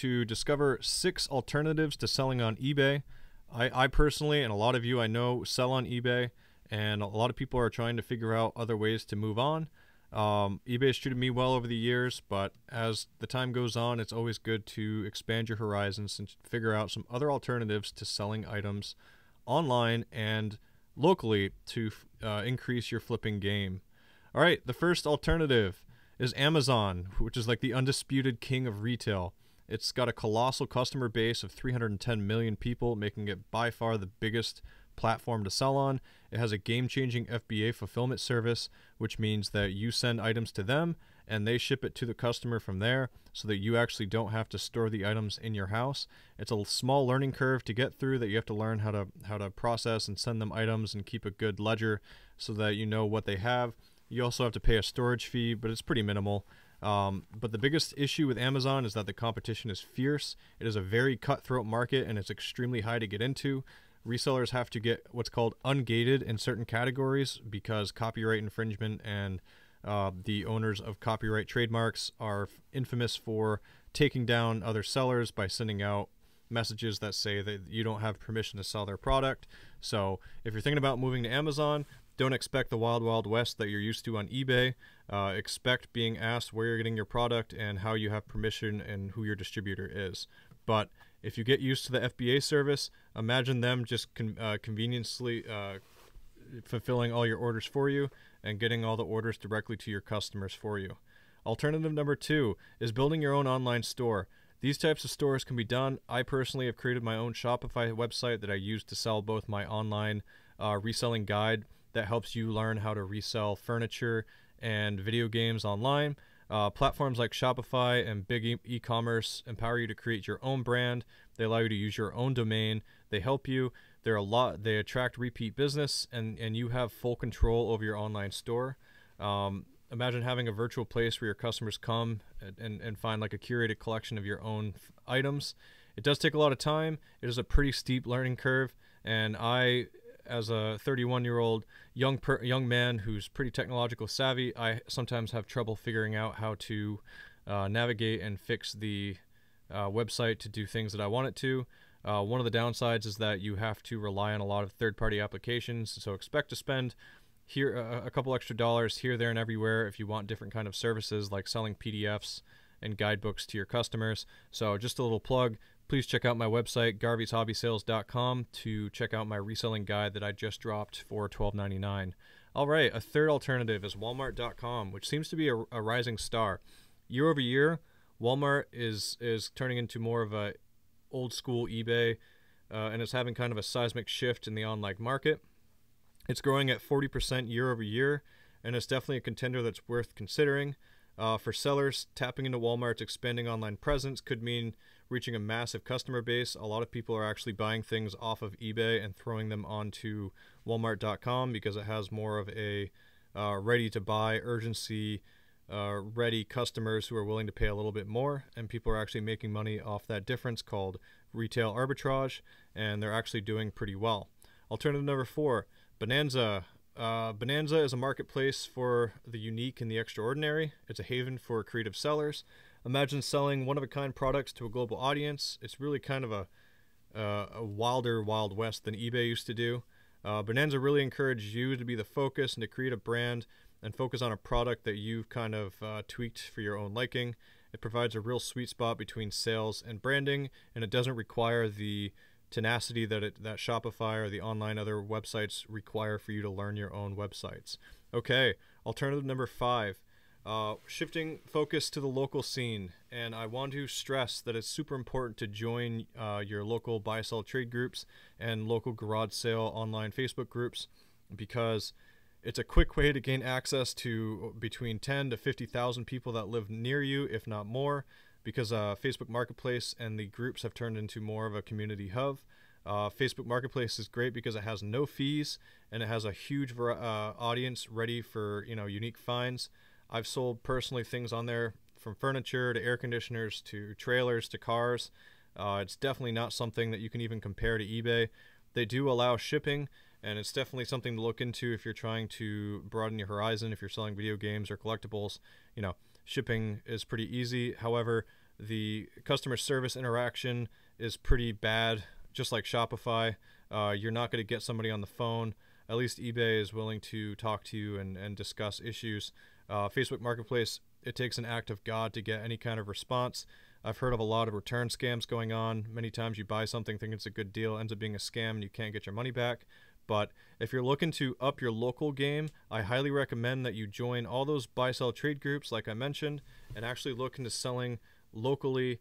to discover 6 alternatives to selling on eBay. I personally, and a lot of you I know, sell on eBay, and a lot of people are trying to figure out other ways to move on. eBay has treated me well over the years, but as the time goes on, it's always good to expand your horizons and figure out some other alternatives to selling items online and locally to increase your flipping game. All right, the first alternative is Amazon, which is like the undisputed king of retail. It's got a colossal customer base of 310 million people, making it by far the biggest platform to sell on. It has a game-changing FBA fulfillment service, which means that you send items to them and they ship it to the customer from there, so that you actually don't have to store the items in your house. It's a small learning curve to get through, that you have to learn how to process and send them items and keep a good ledger so that you know what they have. You also have to pay a storage fee, but it's pretty minimal. But the biggest issue with Amazon is that the competition is fierce. It is a very cutthroat market, and it's extremely high to get into. Resellers have to get what's called ungated in certain categories because copyright infringement and the owners of copyright trademarks are infamous for taking down other sellers by sending out messages that say that you don't have permission to sell their product. So if you're thinking about moving to Amazon, don't expect the wild, wild west that you're used to on eBay. Expect being asked where you're getting your product and how you have permission and who your distributor is. But if you get used to the FBA service, imagine them just conveniently fulfilling all your orders for you and getting all the orders directly to your customers for you. Alternative number 2 is building your own online store. These types of stores can be done. I personally have created my own Shopify website that I use to sell both my online reselling guide that helps you learn how to resell furniture and video games online. Platforms like Shopify and big e-commerce empower you to create your own brand. They allow you to use your own domain. They help you. They attract repeat business, and you have full control over your online store. Imagine having a virtual place where your customers come and find like a curated collection of your own items. It does take a lot of time. It is a pretty steep learning curve, and I, as a 31-year-old young man who's pretty technological savvy, I sometimes have trouble figuring out how to navigate and fix the website to do things that I want it to. One of the downsides is that you have to rely on a lot of third-party applications, so expect to spend a couple extra dollars here, there, and everywhere if you want different kind of services like selling PDFs and guidebooks to your customers. So just a little plug. Please check out my website, garveyshobbySales.com, to check out my reselling guide that I just dropped for $12.99. All right, a third alternative is Walmart.com, which seems to be a rising star. Year over year, Walmart is turning into more of a old school eBay, and it's having kind of a seismic shift in the online market. It's growing at 40% year over year, and it's definitely a contender that's worth considering. For sellers, tapping into Walmart's expanding online presence could mean reaching a massive customer base. A lot of people are actually buying things off of eBay and throwing them onto Walmart.com because it has more of a ready-to-buy urgency, ready customers who are willing to pay a little bit more, and people are actually making money off that difference called retail arbitrage, and they're actually doing pretty well. Alternative number 4, Bonanza. Bonanza is a marketplace for the unique and the extraordinary. It's a haven for creative sellers. Imagine selling one-of-a-kind products to a global audience. It's really kind of a wilder Wild West than eBay used to do. Bonanza really encourages you to be the focus and to create a brand and focus on a product that you've kind of tweaked for your own liking. It provides a real sweet spot between sales and branding, and it doesn't require the tenacity that Shopify or the online other websites require for you to learn your own websites. Okay, alternative number 5, shifting focus to the local scene. And I want to stress that it's super important to join your local buy-sell trade groups and local garage sale online Facebook groups, because it's a quick way to gain access to between 10 to 50,000 people that live near you, if not more, because Facebook Marketplace and the groups have turned into more of a community hub. Facebook Marketplace is great because it has no fees and it has a huge audience ready for unique finds. I've sold personally things on there from furniture to air conditioners to trailers to cars. It's definitely not something that you can even compare to eBay. They do allow shipping, and it's definitely something to look into if you're trying to broaden your horizon. If you're selling video games or collectibles, shipping is pretty easy. However, The customer service interaction is pretty bad, just like Shopify. You're not going to get somebody on the phone. At least eBay is willing to talk to you and discuss issues. Facebook Marketplace, it takes an act of God to get any kind of response. I've heard of a lot of return scams going on. Many times you buy something thinking it's a good deal, ends up being a scam, and you can't get your money back. But if you're looking to up your local game, I highly recommend that you join all those buy-sell trade groups like I mentioned, and actually look into selling locally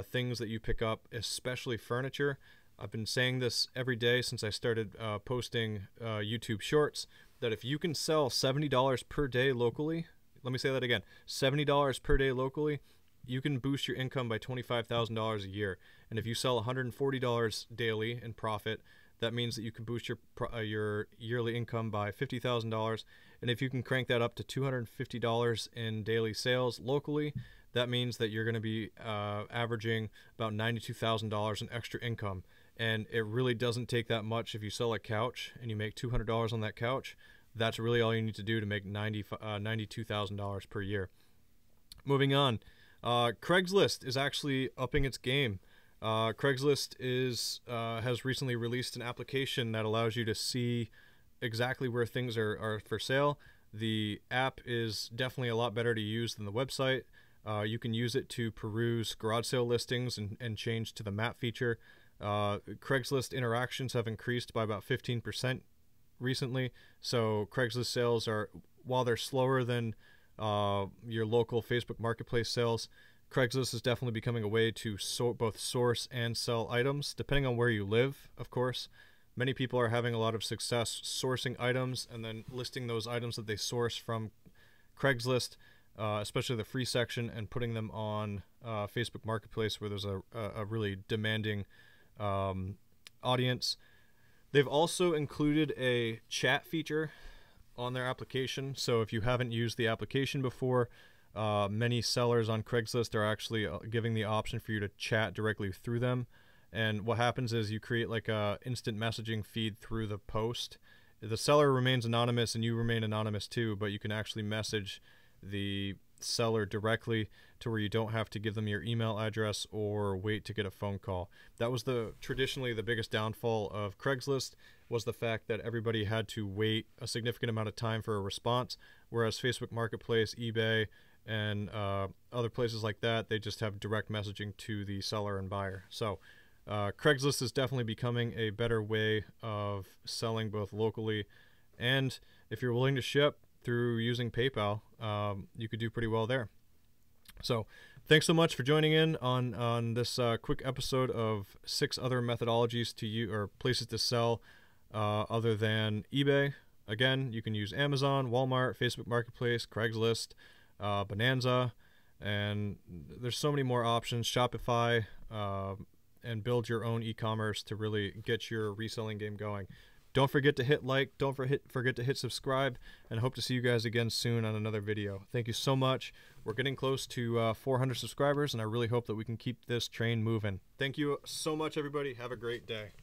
things that you pick up, especially furniture. I've been saying this every day since I started posting YouTube shorts, that if you can sell $70 per day locally, let me say that again, $70 per day locally, you can boost your income by $25,000 a year. And if you sell $140 daily in profit, that means that you can boost your yearly income by $50,000. And if you can crank that up to $250 in daily sales locally, that means that you're going to be averaging about $92,000 in extra income. And it really doesn't take that much. If you sell a couch and you make $200 on that couch, that's really all you need to do to make $92,000 per year. Moving on, Craigslist is actually upping its game. Craigslist has recently released an application that allows you to see exactly where things are for sale. The app is definitely a lot better to use than the website. You can use it to peruse garage sale listings and change to the map feature. Craigslist interactions have increased by about 15% recently. So Craigslist sales are, while they're slower than your local Facebook Marketplace sales, Craigslist is definitely becoming a way to both source and sell items, depending on where you live, of course. Many people are having a lot of success sourcing items and then listing those items that they source from Craigslist, especially the free section, and putting them on Facebook Marketplace, where there's a really demanding audience. They've also included a chat feature on their application. So if you haven't used the application before, many sellers on Craigslist are actually giving the option for you to chat directly through them. And what happens is you create like a instant messaging feed through the post. The seller remains anonymous and you remain anonymous too, but you can actually message the seller directly to where you don't have to give them your email address or wait to get a phone call. That was traditionally the biggest downfall of Craigslist, was the fact that everybody had to wait a significant amount of time for a response, whereas Facebook Marketplace, eBay, and other places like that, they just have direct messaging to the seller and buyer. So Craigslist is definitely becoming a better way of selling both locally, and if you're willing to ship through using PayPal, you could do pretty well there. So thanks so much for joining in on this quick episode of 6 other methodologies to use, or places to sell other than eBay. Again, you can use Amazon, Walmart, Facebook Marketplace, Craigslist, Bonanza, and there's so many more options, Shopify, and build your own e-commerce to really get your reselling game going. Don't forget to hit like, don't forget to hit subscribe, and I hope to see you guys again soon on another video. Thank you so much. We're getting close to 400 subscribers, and I really hope that we can keep this train moving. Thank you so much, everybody. Have a great day.